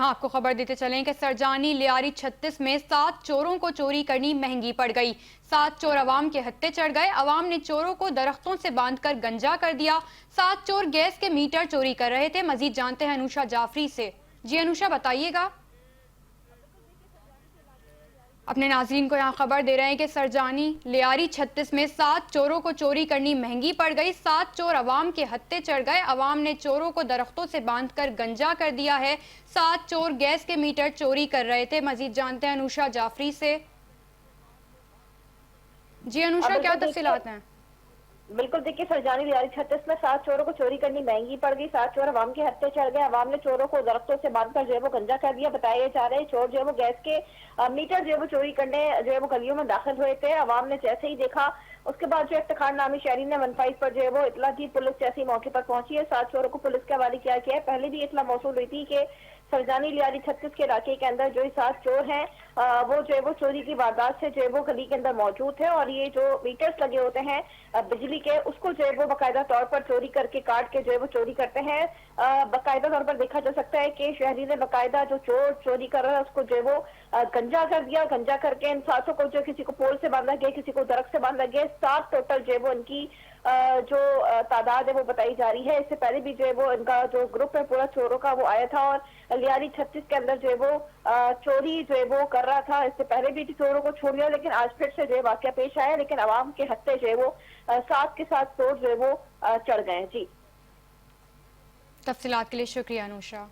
यहाँ आपको खबर देते चलें कि सरजानी लियारी 36 में 7 चोरों को चोरी करनी महंगी पड़ गई। 7 चोर अवाम के हत्थे चढ़ गए। अवाम ने चोरों को दरख्तों से बांधकर गंजा कर दिया। 7 चोर गैस के मीटर चोरी कर रहे थे। मजीद जानते हैं अनुषा जाफरी से। जी अनुषा, बताइएगा। अपने नाज़रीन को यहाँ खबर दे रहे हैं कि सरजानी लियारी 36 में 7 चोरों को चोरी करनी महंगी पड़ गई। 7 चोर अवाम के हत्थे चढ़ गए। अवाम ने चोरों को दरख्तों से बांधकर गंजा कर दिया है। 7 चोर गैस के मीटर चोरी कर रहे थे। मजीद जानते हैं अनुषा जाफरी से। जी अनुषा, क्या तफसीलात हैं? बिल्कुल, देखिए सरजानी लियारी 36 में 7 चोरों को चोरी करनी महंगी पड़ गई। 7 चोर अवाम के हत्थे चढ़ गए। अवाम ने चोरों को दरख्तों से बांधकर जो है वो गंजा कर दिया। बताया जा रहा है चोर जो है वो गैस के मीटर जो है वो चोरी करने जो है वो गलियों में दाखिल हुए थे। अवाम ने जैसे ही देखा, उसके बाद जो इफ्तिखार नामी शहरी ने 15 पर जो है वो इतला दी। पुलिस जैसे मौके पर पहुंची है, 7 चोरों को पुलिस के हवाले किया गया है। पहले भी इतला मौसूल हुई थी कि सरजानी लियारी 36 के इलाके के अंदर जो 7 चोर हैं वो जो है वो चोरी की वारदात से जो है वो गली के अंदर मौजूद है, और ये जो मीटर्स लगे होते हैं बिजली के, उसको जो है वो बाकायदा तौर पर चोरी करके काट के जो है वो चोरी करते हैं। बाकायदा तौर पर देखा जा सकता है कि शहरी ने बाकायदा जो चोर चोरी कर रहा है उसको जो है वो गंजा कर दिया। गंजा करके इन 7 को जो किसी को पोल से बांधा गया, किसी को दरख्त से बांधा गया। 7 टोटल जो है वो इनकी जो तादाद है वो बताई जा रही है। इससे पहले भी जो है वो इनका जो ग्रुप है पूरा चोरों का वो आया था और लियारी 36 के अंदर जो है वो चोरी जो है वो कर रहा था। इससे पहले भी चोरों को छोड़ दिया, लेकिन आज फिर से जो है वाकया पेश आया। लेकिन अवाम के हत्थे जो है वो 7 के 7 चोर जो है वो चढ़ गए। जी, तफसीलात के लिए शुक्रिया अनुषा।